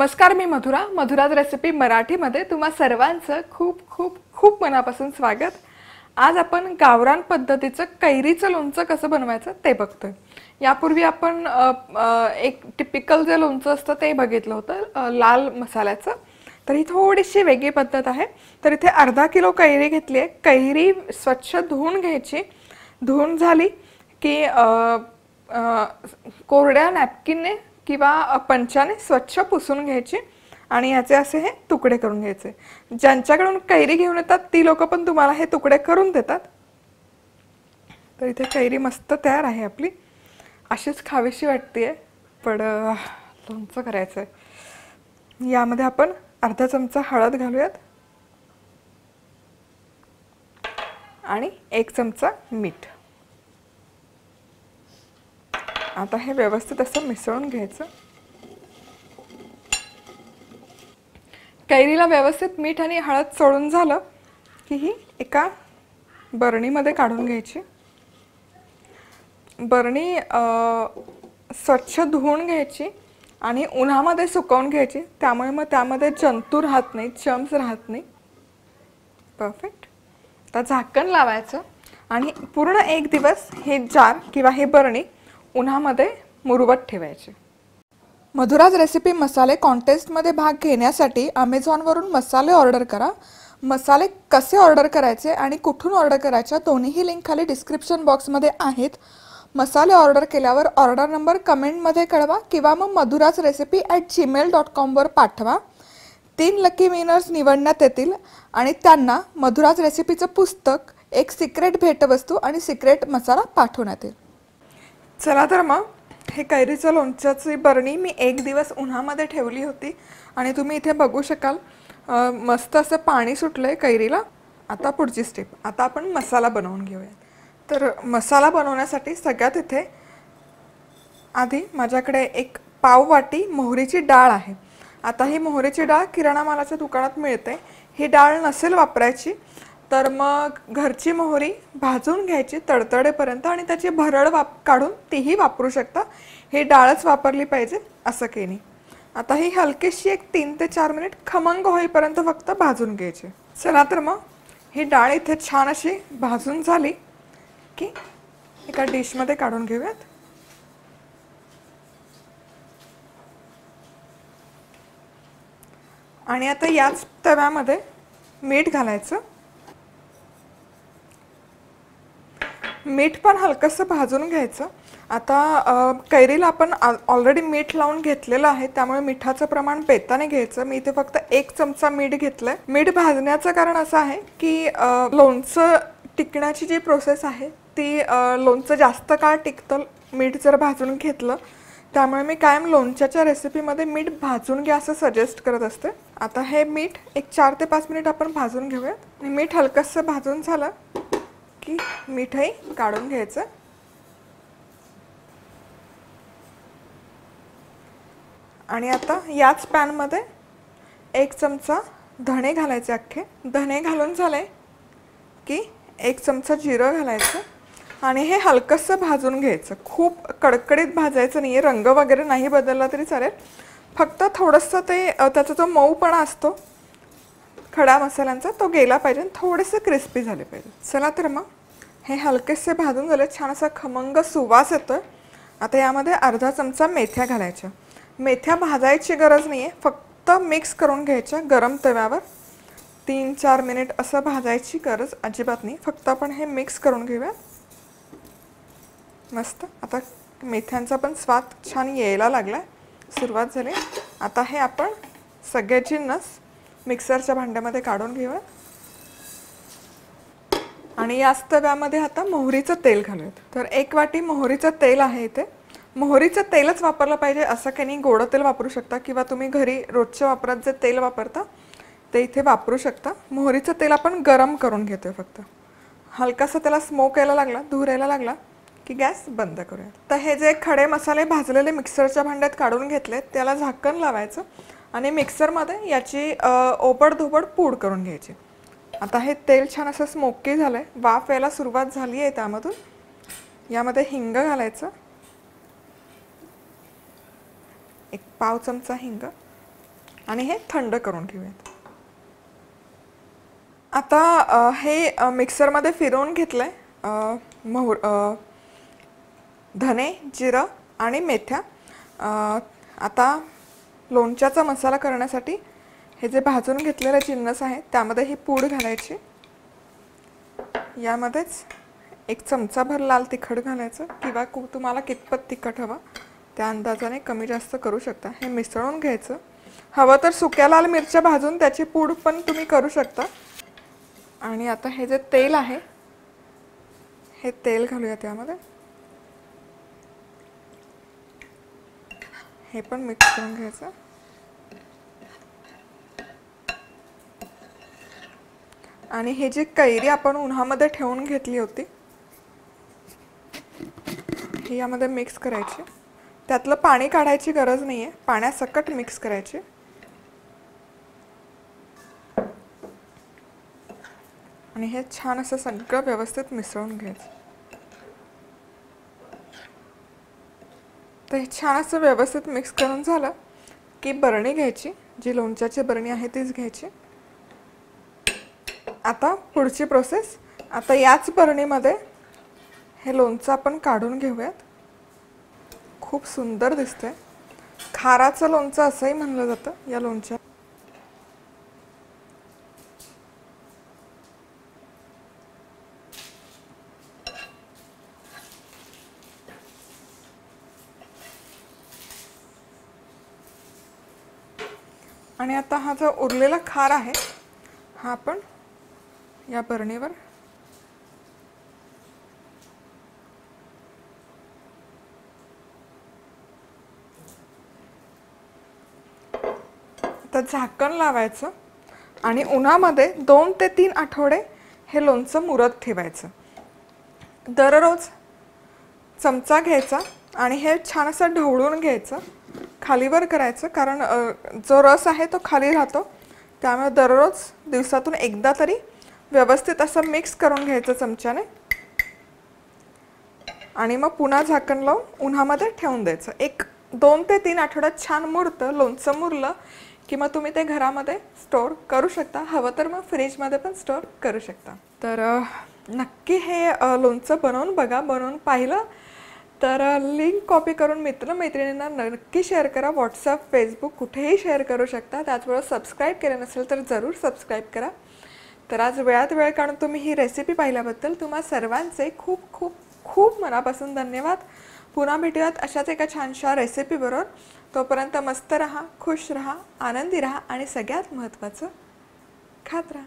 नमस्कार, मी मधुरा. मधुराज रेसिपी मराठीमध्ये तुम्हा सर्वांचं खूप खूप खूप मनापासून स्वागत. आज आपण गावरान पद्धतीचं कैरीचं लोणचं कसं बनवायचं ते बघतोय. यापूर्वी आपण एक टिपिकल जे लोणचं असतं ते बघितलं होतं, लाल मसाल्याचं. तर ही थोडीशी वेगळी पद्धत आहे. तर इथे अर्धा किलो कैरी घेतली आहे. कैरी स्वच्छ धुवून घ्यायची. धुवून झाली की कोरड्या नॅपकिनने किंवा पंचाने स्वच्छ पुसून घ्यायची आणि याचे असे हे तुकडे करून घ्यायचे. ज्यांच्याकडून कैरी घेऊन येतात ती लोक पण तुम्हाला हे तुकडे करून देतात. तर इथे कैरी मस्त तयार आहे आपली. अशीच खावीशी वाटतेय, पण लोणचं करायचं आहे. यामध्ये आपण अर्धा चमचा हळद घालूयात आणि 1 चमचा मीठ. आता हे व्यवस्थित असं मिसळून घ्यायचं. कैरीला व्यवस्थित मीठ आणि हळद चोळून झालं की ही एका बरणीमध्ये काढून घ्यायची. बरणी स्वच्छ धुवून घ्यायची आणि उन्हामध्ये सुकवून घ्यायची. त्यामुळे मग त्यामध्ये जंतू राहत नाही, चम्स राहत नाही. परफेक्ट. आता झाकण लावायचं आणि पूर्ण 1 दिवस हे जार किंवा हे बरणी उन्हामध्ये मुरवत ठेवायचे. मधुराज रेसिपी मसाले कॉन्टेस्टमध्ये भाग घेण्यासाठी अमेझॉनवरून मसाले ऑर्डर करा. मसाले कसे ऑर्डर करायचे आणि कुठून ऑर्डर करायच्या दोन्हीही लिंक खाली डिस्क्रिप्शन बॉक्समध्ये आहेत. मसाले ऑर्डर केल्यावर ऑर्डर नंबर कमेंटमध्ये कळवा किंवा मग madhurasrecipe@gmail.com वर पाठवा. 3 लकी विनर्स निवडण्यात येतील आणि त्यांना मधुराज रेसिपीचं पुस्तक, एक सिक्रेट भेटवस्तू आणि सिक्रेट मसाला पाठवण्यात येईल. चला तर मग हे कैरीचं लोणच्याची बरणी मी 1 दिवस उन्हामध्ये ठेवली होती आणि तुम्ही इथे बघू शकाल मस्त असं पाणी सुटलंय कैरीला. आता पुढची स्टेप. आता आपण मसाला बनवून घेऊया. तर मसाला बनवण्यासाठी सगळ्यात इथे आधी माझ्याकडे 1 पाव वाटी मोहरीची डाळ आहे. आता ही मोहरीची डाळ किराणा मालाच्या दुकानात मिळते. ही डाळ नसेल वापरायची तर मग घरची मोहरी भाजून घ्यायची तडतडेपर्यंत आणि त्याची भरड काढून तीही वापरू शकता. ही डाळच वापरली पाहिजे असं काही नाही. आता ही हलकीशी एक 3 ते 4 मिनिट खमंग होईपर्यंत फक्त भाजून घ्यायची. चला तर मग ही डाळ इथे छान अशी भाजून झाली की एका डिशमध्ये काढून घेऊयात. आणि आता याच तव्यामध्ये मीठ घालायचं. मीठ पण हलकंसं भाजून घ्यायचं. आता कैरीला आपण ऑलरेडी मीठ लावून घेतलेलं आहे त्यामुळे मिठाचं प्रमाण बेताने घ्यायचं. मी इथे फक्त 1 चमचा मीठ घेतलंय. मीठ भाजण्याचं कारण असं आहे की लोणचं टिकण्याची जी प्रोसेस आहे ती लोणचं जास्त काळ टिकतं मीठ जर भाजून घेतलं. त्यामुळे मी कायम लोणच्याच्या रेसिपीमध्ये मीठ भाजून घ्या असं सजेस्ट करत असते. आता हे मीठ एक 4 ते 5 मिनिट आपण भाजून घेऊयात. मीठ हलकंसं भाजून झालं की मीठही काढून घ्यायचं. आणि आता याच पॅनमध्ये 1 चमचा धणे घालायचे. अख्खे धणे घालून झाले की 1 चमचा जिरं घालायचं आणि हे हलकंसं भाजून घ्यायचं. खूप कडकडीत भाजायचं नाही आहे. रंग वगैरे नाही बदलला तरी चालेल. फक्त थोडंसं ते त्याचा जो मऊपणा असतो खडा मसाल्यांचा तो गेला पाहिजे. थोडेसे क्रिस्पी झाले पाहिजे. चला तर मग हे हलकेसे भाजून झाले. छान असा खमंग सुवास येतोय. आता यामध्ये अर्धा चमचा मेथ्या घालायच्या. मेथ्या भाजायची गरज नाही आहे, फक्त मिक्स करून घ्यायच्या गरम तव्यावर. 3-4 मिनिट असं भाजायची गरज अजिबात नाही. फक्त आपण हे मिक्स करून घेऊया. मस्त. आता मेथ्यांचा पण स्वाद छान यायला लागलाय, सुरुवात झाली. आता हे आपण सगळे जिन्नस मिक्सरच्या भांड्यामध्ये काढून घेऊया आणि याच तव्यामध्ये आता मोहरीचं तेल घालूयात. तर 1 वाटी मोहरीचं तेल आहे इथे. मोहरीचं तेलच वापरलं पाहिजे असं काही नाही. गोडं तेल वापरू शकता किंवा तुम्ही घरी रोजच्या वापरात जे तेल वापरता ते इथे वापरू शकता. मोहरीचं तेल आपण गरम करून घेतोय. फक्त हलकासा त्याला स्मोक यायला लागला, धूर यायला लागला की गॅस बंद करूया. तर हे जे खडे मसाले भाजलेले मिक्सरच्या भांड्यात काढून घेतले त्याला झाकण लावायचं आणि मिक्सरमध्ये याची ओबडधोबड पूड करून घ्यायची. आता हे तेल छान असं स्मोकी झालंय, वाफ यायला सुरुवात झाली आहे. त्यामधून यामध्ये हिंग घालायचं. 1 पाव चमचा हिंग आणि हे थंड करून घेऊयात. आता हे मिक्सरमध्ये फिरवून घेतलंय. धने, जिरं आणि मेथ्या. आता लोणच्याचा मसाला करण्यासाठी हे जे भाजून घेतलेले जिन्नस आहे त्यामध्ये ही पूड घालायची. यामध्येच 1 चमचाभर लाल तिखट घालायचं, किंवा तुम्हाला कितपत तिखट हवं त्या अंदाजाने कमी जास्त करू शकता. हे मिसळून घ्यायचं. हवं तर सुक्या लाल मिरच्या भाजून त्याची पूड पण तुम्ही करू शकता. आणि आता हे जे तेल आहे हे तेल घालूया त्यामध्ये. हे पण मिक्स करून घ्यायचं. आणि हे जी कैरी आपण उन्हामध्ये ठेवून घेतली होती ही यामध्ये मिक्स करायची. त्यातलं पाणी काढायची गरज नाहीये, पाण्यासकट मिक्स करायची. आणि हे छान असं सगळं व्यवस्थित मिसळून घ्यायचं. तर हे छान असं व्यवस्थित मिक्स करून झालं की बरणी घ्यायची, जी लोणच्याची बरणी आहे तीच घ्यायची. आता पुढची प्रोसेस. आता याच बरणीमध्ये हे लोणचं आपण काढून घेऊयात. खूप सुंदर दिसतंय. खाराचं लोणचं असंही म्हणलं जातं या लोणच्या. आणि आता हा जो उरलेला खार आहे हा आपण या बरणीवर आता झाकण लावायचं आणि उन्हामध्ये 2 ते 3 आठवडे हे लोणचं मुरत ठेवायचं. दररोज चमचा घ्यायचा आणि हे छान असं ढवळून घ्यायचं, खालीवर करायचं, कारण जो रस आहे तो खाली राहतो. त्यामुळे दररोज दिवसातून एकदा तरी व्यवस्थित असं मिक्स करून घ्यायचं चमच्याने. आणि मग पुन्हा झाकण लावून उन्हामध्ये ठेवून द्यायचं. 2 ते 3 आठवड्यात छान मुरतं. लोणचं मुरलं की मग तुम्ही ते घरामध्ये स्टोअर करू शकता. हवं तर मग फ्रीजमध्ये पण स्टोअर करू शकता. तर नक्की हे लोणचं बनवून बघा. बनवून पाहिलं तर लिंक कॉपी करून मित्रमैत्रिणींना नक्की शेअर करा. व्हॉट्सअप, फेसबुक कुठेही शेअर करू शकता. त्याचबरोबर सबस्क्राईब केलं नसेल तर जरूर सबस्क्राईब करा. तर आज वेळात वेळ काढून तुम्ही ही रेसिपी पाहिल्याबद्दल तुम्हा सर्वांचे खूप खूप खूप मनापासून धन्यवाद. पुन्हा भेटूयात अशाच एका छानशा रेसिपीबरोबर. तोपर्यंत मस्त रहा, खुश रहा, आनंदी रहा आणि सगळ्यात महत्त्वाचं खात रहा.